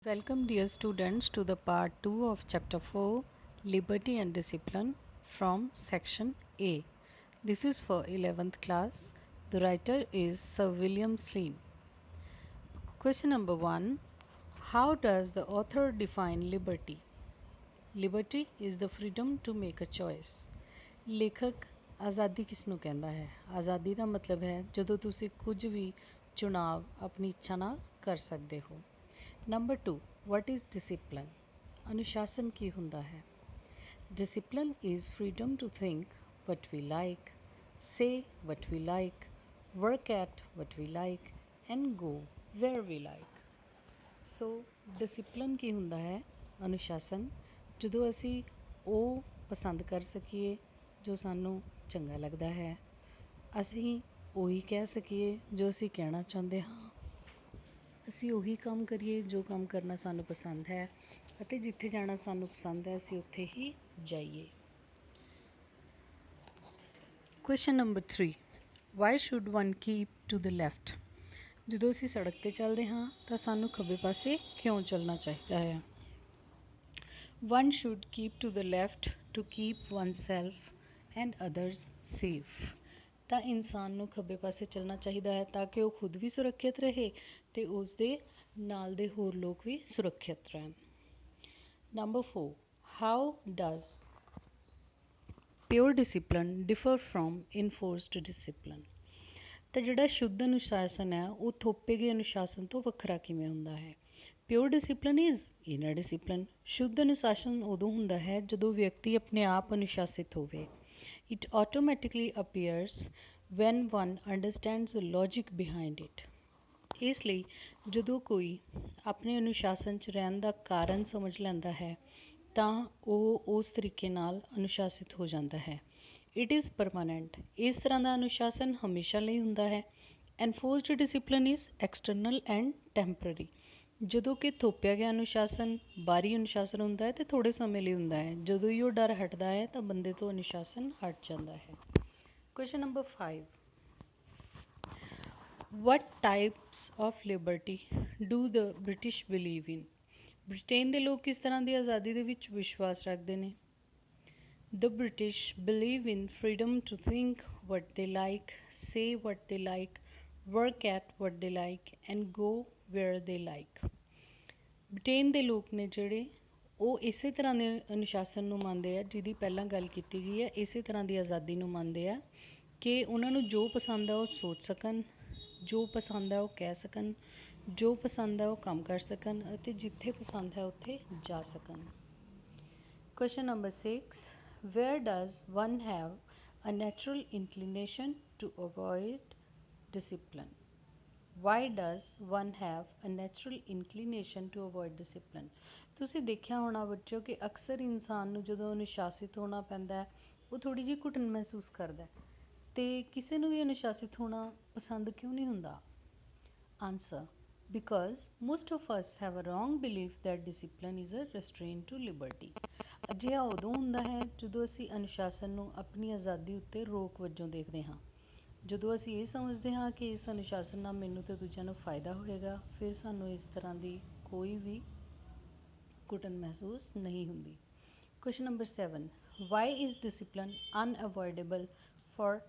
Welcome, dear students, to the part 2 of chapter 4 Liberty and Discipline from section A. This is for 11th class. The writer is Sir William Sleen. Question number 1. How does the author define liberty? Liberty is the freedom to make a choice. ਲੇਖਕ ਆਜ਼ਾਦੀ ਕਿਸ ਨੂੰ ਕਹਿੰਦਾ ਹੈ? ਆਜ਼ਾਦੀ ਦਾ ਮਤਲਬ ਹੈ ਜਦੋਂ ਤੁਸੀਂ ਕੁਝ ਵੀ ਚੁਣਾਵ ਆਪਣੀ ਇੱਛਾ ਨਾਲ ਕਰ ਸਕਦੇ ਹੋ। Number 2, what is discipline? ਅਨੁਸ਼ਾਸਨ ਕੀ ਹੁੰਦਾ ਹੈ? Discipline is freedom to think what we like, say what we like, work at what we like and go where we like. So discipline ਕੀ ਹੁੰਦਾ ਹੈ? ਅਨੁਸ਼ਾਸਨ, ਜਦੋਂ ਅਸੀਂ ਉਹ ਪਸੰਦ ਕਰ ਸਕੀਏ ਜੋ ਸਾਨੂੰ ਚੰਗਾ ਲੱਗਦਾ ਹੈ, ਅਸੀਂ ਉਹੀ ਕਹਿ ਸਕੀਏ ਜੋ ਅਸੀਂ ਕਹਿਣਾ ਚਾਹੁੰਦੇ ਹਾਂ, ਅਸੀਂ ਉਹੀ ਕੰਮ ਕਰੀਏ ਜੋ ਕੰਮ ਕਰਨਾ ਸਾਨੂੰ ਪਸੰਦ ਹੈ, ਅਤੇ ਜਿੱਥੇ ਜਾਣਾ ਸਾਨੂੰ ਪਸੰਦ ਹੈ ਅਸੀਂ ਉੱਥੇ ਹੀ ਜਾਈਏ। Question number 3, why should one keep to the left? ਜਦੋਂ ਅਸੀਂ ਸੜਕ 'ਤੇ ਚੱਲਦੇ ਹਾਂ ਤਾਂ ਸਾਨੂੰ ਖੱਬੇ ਪਾਸੇ ਕਿਉਂ ਚੱਲਣਾ ਚਾਹੀਦਾ ਹੈ? One should keep to the left to keep oneself and others safe. ਤਾਂ ਇਨਸਾਨ ਨੂੰ ਖੱਬੇ ਪਾਸੇ ਚੱਲਣਾ ਚਾਹੀਦਾ ਹੈ ਤਾਂ ਕਿ ਉਹ ਖੁਦ ਵੀ ਸੁਰੱਖਿਅਤ ਰਹੇ ਅਤੇ ਉਸ ਦੇ ਨਾਲ ਦੇ ਹੋਰ ਲੋਕ ਵੀ ਸੁਰੱਖਿਅਤ ਰਹਿਣ। Number 4, how does pure discipline differ from enforced discipline? ਤਾਂ ਜਿਹੜਾ ਸ਼ੁੱਧ ਅਨੁਸ਼ਾਸਨ ਹੈ ਉਹ ਥੋਪੇ ਗਏ ਅਨੁਸ਼ਾਸਨ ਤੋਂ ਵੱਖਰਾ ਕਿਵੇਂ ਹੁੰਦਾ ਹੈ? Pure discipline is inner discipline. ਸ਼ੁੱਧ ਅਨੁਸ਼ਾਸਨ ਉਦੋਂ ਹੁੰਦਾ ਹੈ ਜਦੋਂ ਵਿਅਕਤੀ ਆਪਣੇ ਆਪ ਅਨੁਸ਼ਾਸਿਤ ਹੋਵੇ। It automatically appears when one understands the logic behind it. ਇਸ ਲਈ ਜਦੋਂ ਕੋਈ ਆਪਣੇ ਅਨੁਸ਼ਾਸਨ 'ਚ ਰਹਿਣ ਦਾ ਕਾਰਨ ਸਮਝ ਲੈਂਦਾ ਹੈ ਤਾਂ ਉਹ ਉਸ ਤਰੀਕੇ ਨਾਲ ਅਨੁਸ਼ਾਸਿਤ ਹੋ ਜਾਂਦਾ ਹੈ। It is permanent. ਇਸ ਤਰ੍ਹਾਂ ਦਾ ਅਨੁਸ਼ਾਸਨ ਹਮੇਸ਼ਾ ਲਈ ਹੁੰਦਾ ਹੈ। Enforced discipline is external and temporary. ਜਦੋਂ ਕਿ ਥੋਪਿਆ ਗਿਆ ਅਨੁਸ਼ਾਸਨ ਬਾਹਰੀ ਅਨੁਸ਼ਾਸਨ ਹੁੰਦਾ ਹੈ ਅਤੇ ਥੋੜ੍ਹੇ ਸਮੇਂ ਲਈ ਹੁੰਦਾ ਹੈ। ਜਦੋਂ ਹੀ ਉਹ ਡਰ ਹਟਦਾ ਹੈ ਤਾਂ ਬੰਦੇ ਤੋਂ ਅਨੁਸ਼ਾਸਨ ਹਟ ਜਾਂਦਾ ਹੈ। Question number 5, what types of liberty do the British believe in? Britain ਦੇ ਲੋਕ ਕਿਸ ਤਰ੍ਹਾਂ ਦੀ ਆਜ਼ਾਦੀ ਦੇ ਵਿੱਚ ਵਿਸ਼ਵਾਸ ਰੱਖਦੇ ਨੇ? The British believe in freedom to think what they like, say what they like, work at what they like and go where they like. Britain ਦੇ ਲੋਕ ਨੇ ਜਿਹੜੇ ਉਹ ਇਸੇ ਤਰ੍ਹਾਂ ਦੇ ਅਨੁਸ਼ਾਸਨ ਨੂੰ ਮੰਨਦੇ ਆ ਜਿਹਦੀ ਪਹਿਲਾਂ ਗੱਲ ਕੀਤੀ ਗਈ ਹੈ। ਇਸੇ ਤਰ੍ਹਾਂ ਦੀ ਆਜ਼ਾਦੀ ਨੂੰ ਮੰਨਦੇ ਆ ਕਿ ਉਹਨਾਂ ਨੂੰ ਜੋ ਪਸੰਦ ਹੈ ਉਹ ਸੋਚ ਸਕਣ, ਜੋ ਪਸੰਦ ਹੈ ਉਹ ਕਹਿ ਸਕਣ, ਜੋ ਪਸੰਦ ਹੈ ਉਹ ਕੰਮ ਕਰ ਸਕਣ ਅਤੇ ਜਿੱਥੇ ਪਸੰਦ ਹੈ ਉੱਥੇ ਜਾ ਸਕਣ। Question number 6, where does one have a natural inclination to avoid discipline? Why does one have a natural inclination to avoid discipline? ਤੁਸੀਂ ਦੇਖਿਆ ਹੋਣਾ ਬੱਚਿਓ ਕਿ ਅਕਸਰ ਇਨਸਾਨ ਨੂੰ ਜਦੋਂ ਅਨੁਸ਼ਾਸਿਤ ਹੋਣਾ ਪੈਂਦਾ ਹੈ ਉਹ ਥੋੜ੍ਹੀ ਜਿਹੀ ਘੁਟਨ ਮਹਿਸੂਸ ਕਰਦਾ ਹੈ ਅਤੇ ਕਿਸੇ ਨੂੰ ਵੀ ਅਨੁਸ਼ਾਸਿਤ ਹੋਣਾ ਪਸੰਦ ਕਿਉਂ ਨਹੀਂ ਹੁੰਦਾ? Answer, because most of us have a wrong belief that discipline is a restraint to liberty. ਅਜਿਹਾ ਉਦੋਂ ਹੁੰਦਾ ਹੈ ਜਦੋਂ ਅਸੀਂ ਅਨੁਸ਼ਾਸਨ ਨੂੰ ਆਪਣੀ ਆਜ਼ਾਦੀ ਉੱਤੇ ਰੋਕ ਵਜੋਂ ਦੇਖਦੇ ਹਾਂ। ਜਦੋਂ ਅਸੀਂ ਇਹ ਸਮਝਦੇ ਹਾਂ ਕਿ ਇਸ ਅਨੁਸ਼ਾਸਨ ਨਾਲ ਮੈਨੂੰ ਅਤੇ ਦੂਜਿਆਂ ਨੂੰ ਫਾਇਦਾ ਹੋਏਗਾ, ਫਿਰ ਸਾਨੂੰ ਇਸ ਤਰ੍ਹਾਂ ਦੀ ਕੋਈ ਵੀ ਘੁਟਨ ਮਹਿਸੂਸ ਨਹੀਂ ਹੁੰਦੀ। Question number 7, why is discipline unavoidable for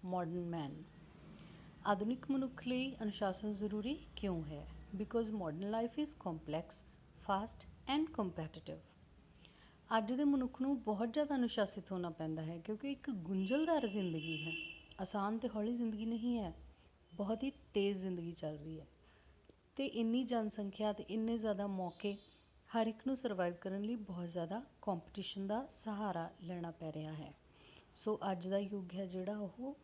modern man? ਆਧੁਨਿਕ ਮਨੁੱਖ ਲਈ ਅਨੁਸ਼ਾਸਨ ਜ਼ਰੂਰੀ ਕਿਉਂ ਹੈ? Because modern life is complex, fast and competitive. ਅੱਜ ਦੇ ਮਨੁੱਖ ਨੂੰ ਬਹੁਤ ਜ਼ਿਆਦਾ ਅਨੁਸ਼ਾਸਿਤ ਹੋਣਾ ਪੈਂਦਾ ਹੈ ਕਿਉਂਕਿ ਇੱਕ ਗੁੰਝਲਦਾਰ ਜ਼ਿੰਦਗੀ ਹੈ। ਆਸਾਨ ਅਤੇ ਹੌਲੀ ਜ਼ਿੰਦਗੀ ਨਹੀਂ ਹੈ, ਬਹੁਤ ਹੀ ਤੇਜ਼ ਜ਼ਿੰਦਗੀ ਚੱਲ ਰਹੀ ਹੈ ਅਤੇ ਇੰਨੀ ਜਨਸੰਖਿਆ ਅਤੇ ਇੰਨੇ ਜ਼ਿਆਦਾ ਮੌਕੇ, ਹਰ ਇੱਕ ਨੂੰ ਸਰਵਾਈਵ ਕਰਨ ਲਈ ਬਹੁਤ ਜ਼ਿਆਦਾ ਕੰਪੀਟੀਸ਼ਨ ਦਾ ਸਹਾਰਾ ਲੈਣਾ ਪੈ ਰਿਹਾ ਹੈ। ਸੋ ਅੱਜ ਦਾ ਯੁੱਗ ਹੈ ਜਿਹੜਾ ਉਹ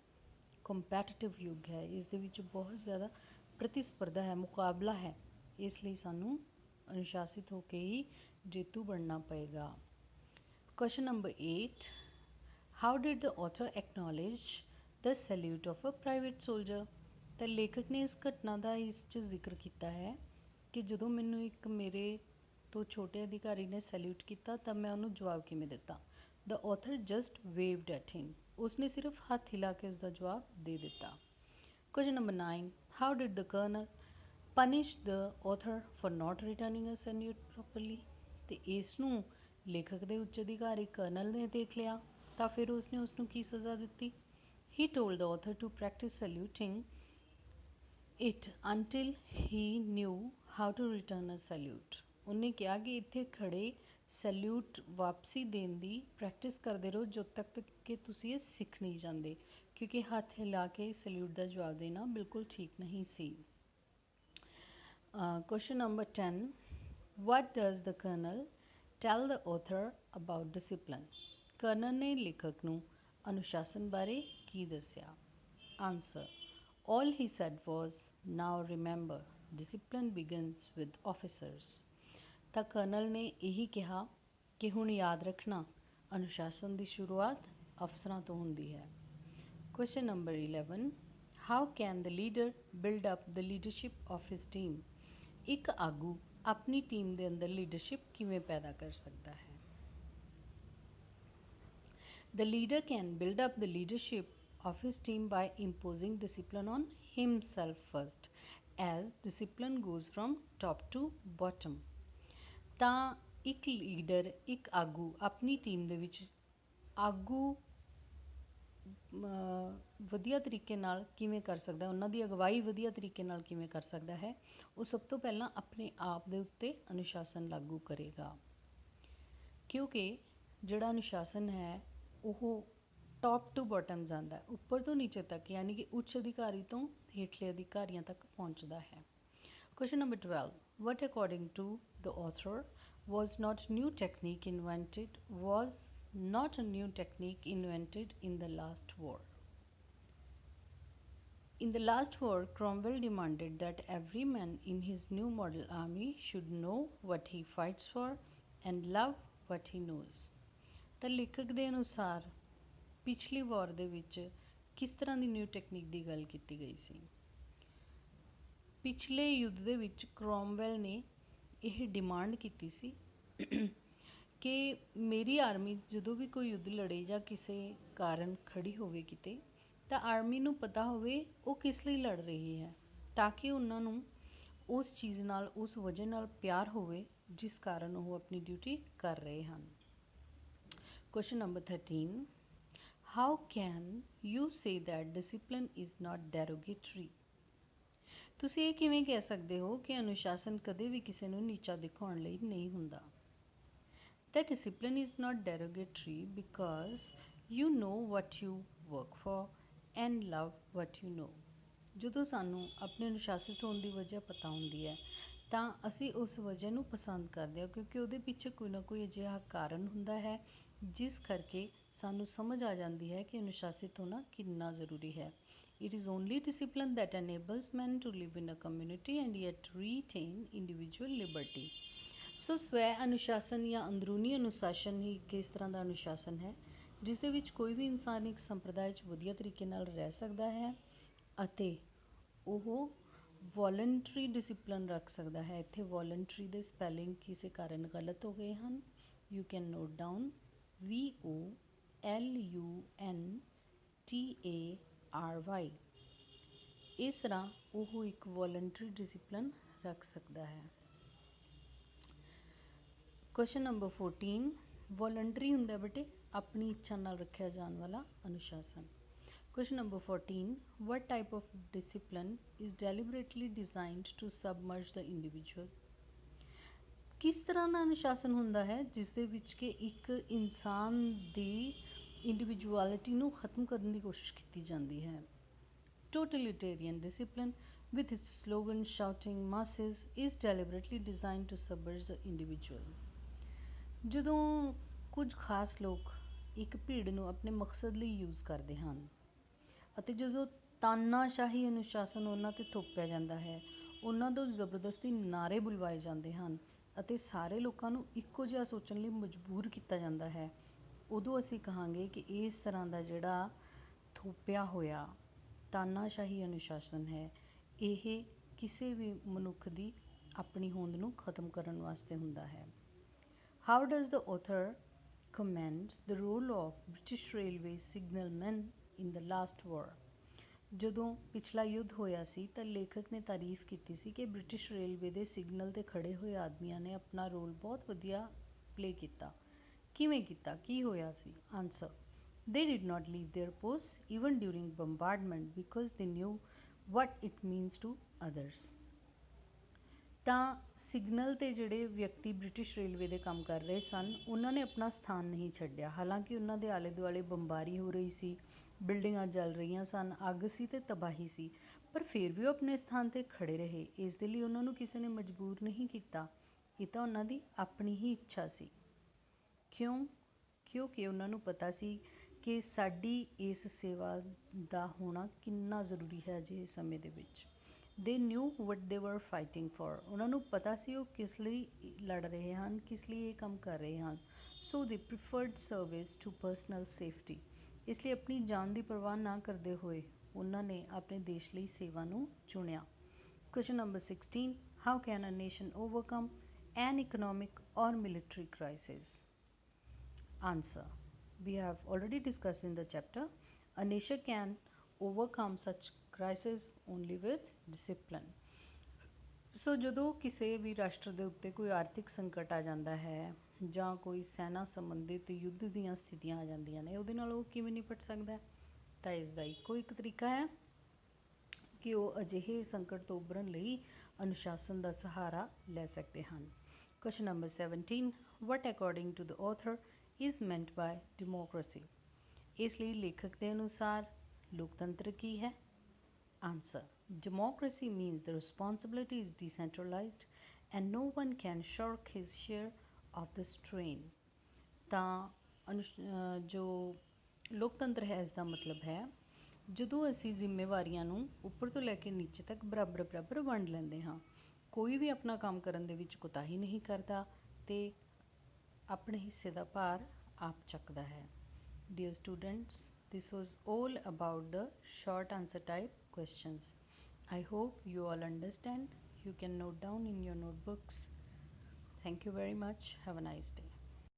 ਕੰਪੈਟੀਟਿਵ ਯੁੱਗ ਹੈ। ਇਸ ਦੇ ਵਿੱਚ ਬਹੁਤ ਜ਼ਿਆਦਾ ਪ੍ਰਤੀਸਪਰਧਾ ਹੈ, ਮੁਕਾਬਲਾ ਹੈ। ਇਸ ਲਈ ਸਾਨੂੰ ਅਨੁਸ਼ਾਸਿਤ ਹੋ ਕੇ ਹੀ ਜੇਤੂ ਬਣਨਾ ਪਏਗਾ। Question number 8, how did the author acknowledge the salute of a private soldier? ਤਾਂ ਲੇਖਕ ਨੇ ਇਸ ਘਟਨਾ ਦਾ ਇਸ 'ਚ ਜ਼ਿਕਰ ਕੀਤਾ ਹੈ ਕਿ ਜਦੋਂ ਮੈਨੂੰ ਇੱਕ ਮੇਰੇ ਤੋਂ ਛੋਟੇ ਅਧਿਕਾਰੀ ਨੇ ਸੈਲਿਊਟ ਕੀਤਾ ਤਾਂ ਮੈਂ ਉਹਨੂੰ ਜਵਾਬ ਕਿਵੇਂ ਦਿੱਤਾ? The author just waved at him. ਉਸਨੇ ਸਿਰਫ ਹੱਥ ਹਿਲਾ ਕੇ ਉਸਦਾ ਜਵਾਬ ਦੇ ਦਿੱਤਾ। Question number 9, how did the colonel punish the author for not returning a salute properly. ਅਤੇ ਇਸ ਨੂੰ ਲੇਖਕ ਦੇ ਉੱਚ ਅਧਿਕਾਰੀ ਕਰਨਲ ਨੇ ਦੇਖ ਲਿਆ ਤਾਂ ਫਿਰ ਉਸਨੇ ਉਸਨੂੰ ਕੀ ਸਜ਼ਾ ਦਿੱਤੀ। He told the author to practise saluting it until he knew how to return a salute. ਉਹਨੇ ਕਿਹਾ ਕਿ ਇੱਥੇ ਖੜੇ ਸੈल्यूट ਵਾਪਸੀ ਦੇਣ ਦੀ ਪ੍ਰੈਕਟਿਸ ਕਰਦੇ ਰਹੋ ਜਦੋਂ ਤੱਕ ਕਿ ਤੁਸੀਂ ਇਹ ਸਿੱਖ ਨਹੀਂ ਜਾਂਦੇ, ਕਿਉਂਕਿ ਹੱਥ ਹਿਲਾ ਕੇ ਸੈल्यूट ਦਾ ਜਵਾਬ ਦੇਣਾ ਬਿਲਕੁਲ ਠੀਕ ਨਹੀਂ ਸੀ। Question number 10. What does the Colonel tell the author about discipline? Colonel ਨੇ ਲੇਖਕ ਨੂੰ ਅਨੁਸ਼ਾਸਨ ਬਾਰੇ ਕੀ ਦੱਸਿਆ? Answer. All he said was, now remember, discipline begins with officers. ਤਾਂ ਕਰਨਲ ਨੇ ਇਹੀ ਕਿਹਾ ਕਿ ਹੁਣ ਯਾਦ ਰੱਖਣਾ ਅਨੁਸ਼ਾਸਨ ਦੀ ਸ਼ੁਰੂਆਤ ਅਫਸਰਾਂ ਤੋਂ ਹੁੰਦੀ ਹੈ। Question number 11. How can the leader build up the leadership of his team? ਇੱਕ ਆਗੂ ਆਪਣੀ ਟੀਮ ਦੇ ਅੰਦਰ ਲੀਡਰਸ਼ਿਪ ਕਿਵੇਂ ਪੈਦਾ ਕਰ ਸਕਦਾ ਹੈ? The leader can build up the leadership of his team by imposing discipline on himself first, as discipline goes from top to bottom. ਤਾਂ ਇੱਕ ਲੀਡਰ, ਇੱਕ ਆਗੂ ਆਪਣੀ ਟੀਮ ਦੇ ਵਿੱਚ ਆਗੂ ਵਧੀਆ ਤਰੀਕੇ ਨਾਲ ਕਿਵੇਂ ਕਰ ਸਕਦਾ, ਉਹਨਾਂ ਦੀ ਅਗਵਾਈ ਵਧੀਆ ਤਰੀਕੇ ਨਾਲ ਕਿਵੇਂ ਕਰ ਸਕਦਾ ਹੈ, ਉਹ ਸਭ ਤੋਂ ਪਹਿਲਾਂ ਆਪਣੇ ਆਪ ਦੇ ਉੱਤੇ ਅਨੁਸ਼ਾਸਨ ਲਾਗੂ ਕਰੇਗਾ। ਕਿਉਂਕਿ ਜਿਹੜਾ ਅਨੁਸ਼ਾਸਨ ਹੈ ਉਹ ਟੌਪ ਟੂ ਬਾਟਮ ਜਾਂਦਾ ਹੈ, ਉੱਪਰ ਤੋਂ ਨੀਚੇ ਤੱਕ, ਯਾਨੀ ਕਿ ਉੱਚ ਅਧਿਕਾਰੀ ਤੋਂ ਹੇਠਲੇ ਅਧਿਕਾਰੀਆਂ ਤੱਕ ਪਹੁੰਚਦਾ ਹੈ। Question number 12. What according to the author was not new technique invented in the last war? In the last war, Cromwell demanded that every man in his new model army should know what he fights for and love what he knows. ਤਾਂ ਲੇਖਕ ਦੇ ਅਨੁਸਾਰ ਪਿਛਲੀ ਵਾਰ ਦੇ ਵਿੱਚ ਕਿਸ ਤਰ੍ਹਾਂ ਦੀ new technique ਦੀ ਗੱਲ ਕੀਤੀ ਗਈ ਸੀ? ਪਿਛਲੇ ਯੁੱਧ ਦੇ ਵਿੱਚ ਕ੍ਰੋਮਵੈਲ ਨੇ ਇਹ ਡਿਮਾਂਡ ਕੀਤੀ ਸੀ ਕਿ ਮੇਰੀ ਆਰਮੀ ਜਦੋਂ ਵੀ ਕੋਈ ਯੁੱਧ ਲੜੇ ਜਾਂ ਕਿਸੇ ਕਾਰਨ ਖੜੀ ਹੋਵੇ ਕਿਤੇ, ਤਾਂ ਆਰਮੀ ਨੂੰ ਪਤਾ ਹੋਵੇ ਉਹ ਕਿਸ ਲਈ ਲੜ ਰਹੀ ਹੈ, ਤਾਂ ਕਿ ਉਹਨਾਂ ਨੂੰ ਉਸ ਚੀਜ਼ ਨਾਲ, ਉਸ ਵਜ੍ਹਾ ਨਾਲ ਪਿਆਰ ਹੋਵੇ ਜਿਸ ਕਾਰਨ ਉਹ ਆਪਣੀ ਡਿਊਟੀ ਕਰ ਰਹੇ ਹਨ। Question number 13. How can you say that discipline is not derogatory? ਤੁਸੀਂ ਇਹ ਕਿਵੇਂ ਕਹਿ ਸਕਦੇ ਹੋ ਕਿ ਅਨੁਸ਼ਾਸਨ ਕਦੇ ਵੀ ਕਿਸੇ ਨੂੰ ਨੀਚਾ ਦਿਖਾਉਣ ਲਈ ਨਹੀਂ ਹੁੰਦਾ? That discipline is not derogatory because you know what you work for and love what you know. ਜਦੋਂ ਸਾਨੂੰ ਆਪਣੇ ਅਨੁਸ਼ਾਸਿਤ ਹੋਣ ਦੀ ਵਜ੍ਹਾ ਪਤਾ ਹੁੰਦੀ ਹੈ ਤਾਂ ਅਸੀਂ ਉਸ ਵਜ੍ਹਾ ਨੂੰ ਪਸੰਦ ਕਰਦੇ ਹਾਂ, ਕਿਉਂਕਿ ਉਹਦੇ ਪਿੱਛੇ ਕੋਈ ਨਾ ਕੋਈ ਅਜਿਹਾ ਕਾਰਨ ਹੁੰਦਾ ਹੈ ਜਿਸ ਕਰਕੇ ਸਾਨੂੰ ਸਮਝ ਆ ਜਾਂਦੀ ਹੈ ਕਿ ਅਨੁਸ਼ਾਸਿਤ ਹੋਣਾ ਕਿੰਨਾ ਜ਼ਰੂਰੀ ਹੈ। It is only discipline that enables men to live in a community and yet retain individual liberty. ਸੋ ਸਵੈ ਅਨੁਸ਼ਾਸਨ ਜਾਂ ਅੰਦਰੂਨੀ ਅਨੁਸ਼ਾਸਨ ਹੀ ਕਿਸ ਤਰ੍ਹਾਂ ਦਾ ਅਨੁਸ਼ਾਸਨ ਹੈ ਜਿਸ ਦੇ ਵਿੱਚ ਕੋਈ ਵੀ ਇਨਸਾਨ ਇੱਕ ਸੰਪਰਦਾਇ 'ਚ ਵਧੀਆ ਤਰੀਕੇ ਨਾਲ ਰਹਿ ਸਕਦਾ ਹੈ ਅਤੇ ਉਹ ਵੋਲੰਟਰੀ ਡਿਸਿਪਲਨ ਰੱਖ ਸਕਦਾ ਹੈ। ਇੱਥੇ ਵੋਲੰਟਰੀ ਦੇ ਸਪੈਲਿੰਗ ਕਿਸੇ ਕਾਰਨ ਗਲਤ ਹੋ ਗਏ ਹਨ। You can note down VOLUNTARY। ਇਸ ਤਰ੍ਹਾਂ ਉਹ ਇੱਕ ਵੋਲੰਟਰੀ ਡਿਸਿਪਲਨ ਰੱਖ ਸਕਦਾ ਹੈ। Question number 14. ਵੋਲੰਟਰੀ ਹੁੰਦਾ ਬੇਟੇ ਆਪਣੀ ਇੱਛਾ ਨਾਲ ਰੱਖਿਆ ਜਾਣ ਵਾਲਾ ਅਨੁਸ਼ਾਸਨ। Question number 14. What type of discipline is deliberately designed to submerge the individual? ਕਿਸ ਤਰ੍ਹਾਂ ਦਾ ਅਨੁਸ਼ਾਸਨ ਹੁੰਦਾ ਹੈ ਜਿਸ ਦੇ ਵਿੱਚ ਕਿ ਇੱਕ ਇਨਸਾਨ ਦੀ ਇੰਡੀਵਿਜੂਅਲਿਟੀ ਨੂੰ ਖਤਮ ਕਰਨ ਦੀ ਕੋਸ਼ਿਸ਼ ਕੀਤੀ ਜਾਂਦੀ ਹੈ? Totalitarian discipline, with its slogan shouting masses, is deliberately designed to submerge the individual. ਜਦੋਂ ਕੁਝ ਖਾਸ ਲੋਕ ਇੱਕ ਭੀੜ ਨੂੰ ਆਪਣੇ ਮਕਸਦ ਲਈ ਯੂਜ਼ ਕਰਦੇ ਹਨ ਅਤੇ ਜਦੋਂ ਤਾਨਾਸ਼ਾਹੀ ਅਨੁਸ਼ਾਸਨ ਉਹਨਾਂ 'ਤੇ ਥੋਪਿਆ ਜਾਂਦਾ ਹੈ, ਉਹਨਾਂ ਤੋਂ ਜ਼ਬਰਦਸਤੀ ਨਾਅਰੇ ਬੁਲਵਾਏ ਜਾਂਦੇ ਹਨ ਅਤੇ ਸਾਰੇ ਲੋਕਾਂ ਨੂੰ ਇੱਕੋ ਜਿਹਾ ਸੋਚਣ ਲਈ ਮਜਬੂਰ ਕੀਤਾ ਜਾਂਦਾ ਹੈ, ਉਦੋਂ ਅਸੀਂ ਕਹਾਂਗੇ ਕਿ ਇਸ ਤਰ੍ਹਾਂ ਦਾ ਜਿਹੜਾ ਥੋਪਿਆ ਹੋਇਆ ਤਾਨਾਸ਼ਾਹੀ ਅਨੁਸ਼ਾਸਨ ਹੈ ਇਹ ਕਿਸੇ ਵੀ ਮਨੁੱਖ ਦੀ ਆਪਣੀ ਹੋਂਦ ਨੂੰ ਖਤਮ ਕਰਨ ਵਾਸਤੇ ਹੁੰਦਾ ਹੈ। How does the author commend the role of British Railway signalmen in the last war? ਜਦੋਂ ਪਿਛਲਾ ਯੁੱਧ ਹੋਇਆ ਸੀ ਤਾਂ ਲੇਖਕ ਨੇ ਤਾਰੀਫ ਕੀਤੀ ਸੀ ਕਿ ਬ੍ਰਿਟਿਸ਼ ਰੇਲਵੇ ਦੇ ਸਿਗਨਲ 'ਤੇ ਖੜੇ ਹੋਏ ਆਦਮੀਆਂ ਨੇ ਆਪਣਾ ਰੋਲ ਬਹੁਤ ਵਧੀਆ ਪਲੇ ਕੀਤਾ। ਕਿਵੇਂ ਕੀਤਾ, ਕੀ ਹੋਇਆ ਸੀ? Answer, they did not leave their posts even during bombardment because they knew what it means to others। ਤਾਂ ਸਿਗਨਲ 'ਤੇ ਜਿਹੜੇ ਵਿਅਕਤੀ ਬ੍ਰਿਟਿਸ਼ ਰੇਲਵੇ ਦੇ ਕੰਮ ਕਰ ਰਹੇ ਸਨ, ਉਹਨਾਂ ਨੇ ਆਪਣਾ ਸਥਾਨ ਨਹੀਂ ਛੱਡਿਆ। ਹਾਲਾਂਕਿ ਉਹਨਾਂ ਦੇ ਆਲੇ ਦੁਆਲੇ ਬੰਬਾਰੀ ਹੋ ਰਹੀ ਸੀ, ਬਿਲਡਿੰਗਾਂ ਜਲ ਰਹੀਆਂ ਸਨ, ਅੱਗ ਸੀ ਅਤੇ ਤਬਾਹੀ ਸੀ, ਪਰ ਫਿਰ ਵੀ ਉਹ ਆਪਣੇ ਸਥਾਨ 'ਤੇ ਖੜੇ ਰਹੇ। ਇਸ ਦੇ ਲਈ ਉਹਨਾਂ ਨੂੰ ਕਿਸੇ ਨੇ ਮਜਬੂਰ ਨਹੀਂ ਕੀਤਾ, ਇਹ ਤਾਂ ਉਹਨਾਂ ਦੀ ਆਪਣੀ ਹੀ ਇੱਛਾ ਸੀ। ਕਿਉਂ? ਕਿਉਂਕਿ ਉਹਨਾਂ ਨੂੰ ਪਤਾ ਸੀ ਕਿ ਸਾਡੀ ਇਸ ਸੇਵਾ ਦਾ ਹੋਣਾ ਕਿੰਨਾ ਜ਼ਰੂਰੀ ਹੈ ਅਜਿਹੇ ਸਮੇਂ ਦੇ ਵਿੱਚ। They knew what they were fighting for। ਉਹਨਾਂ ਨੂੰ ਪਤਾ ਸੀ ਉਹ ਕਿਸ ਲਈ ਲੜ ਰਹੇ ਹਨ, ਕਿਸ ਲਈ ਇਹ ਕੰਮ ਕਰ ਰਹੇ ਹਨ। So they preferred service to personal safety। ਇਸ ਲਈ ਆਪਣੀ ਜਾਨ ਦੀ ਪਰਵਾਹ ਨਾ ਕਰਦੇ ਹੋਏ ਉਹਨਾਂ ਨੇ ਆਪਣੇ ਦੇਸ਼ ਲਈ ਸੇਵਾ ਨੂੰ ਚੁਣਿਆ। Question number 16, how can a nation overcome an economic or military crisis? Answer, we have already discussed in the chapter, a nation can overcome such crisis only with discipline। ਸੋ ਜਦੋਂ ਕਿਸੇ ਵੀ ਰਾਸ਼ਟਰ ਦੇ ਉੱਤੇ ਕੋਈ ਆਰਥਿਕ ਸੰਕਟ ਆ ਜਾਂਦਾ ਹੈ ਜਾਂ ਕੋਈ ਸੈਨਾ ਸੰਬੰਧਿਤ ਯੁੱਧ ਦੀਆਂ ਸਥਿਤੀਆਂ ਆ ਜਾਂਦੀਆਂ ਨੇ, ਉਹਦੇ ਨਾਲ ਉਹ ਕਿਵੇਂ ਨਿਪਟ ਸਕਦਾ ਹੈ? ਤਾਂ ਇਸ ਦਾ ਇੱਕੋ ਇੱਕ ਤਰੀਕਾ ਹੈ ਕਿ ਉਹ ਅਜਿਹੇ ਸੰਕਟ ਤੋਂ ਉੱਭਰਨ ਲਈ ਅਨੁਸ਼ਾਸਨ ਦਾ ਸਹਾਰਾ ਲੈ ਸਕਦੇ ਹਨ। Question number 17, what according to the author is meant by democracy? ਇਸ ਲਈ ਲੇਖਕ ਦੇ ਅਨੁਸਾਰ ਲੋਕਤੰਤਰ ਕੀ ਹੈ? Answer, democracy means the responsibility is decentralized and no one can shirk his share of the strain। ਤਾਂ ਜੋ ਲੋਕਤੰਤਰ ਹੈ, ਇਸ ਦਾ ਮਤਲਬ ਹੈ ਜਦੋਂ ਅਸੀਂ ਜ਼ਿੰਮੇਵਾਰੀਆਂ ਨੂੰ ਉੱਪਰ ਤੋਂ ਲੈ ਕੇ ਨੀਚੇ ਤੱਕ ਬਰਾਬਰ ਬਰਾਬਰ ਵੰਡ ਲੈਂਦੇ ਹਾਂ, ਕੋਈ ਵੀ ਆਪਣਾ ਕੰਮ ਕਰਨ ਦੇ ਵਿੱਚ ਕੁਤਾਹੀ ਨਹੀਂ ਕਰਦਾ ਤੇ ਆਪਣੇ ਹਿੱਸੇ ਦਾ ਭਾਰ ਆਪ ਚੱਕਦਾ ਹੈ। Dear students, this was all about the short answer type questions। I hope you all understand। You can note down in your notebooks। Thank you very much। Have a nice day।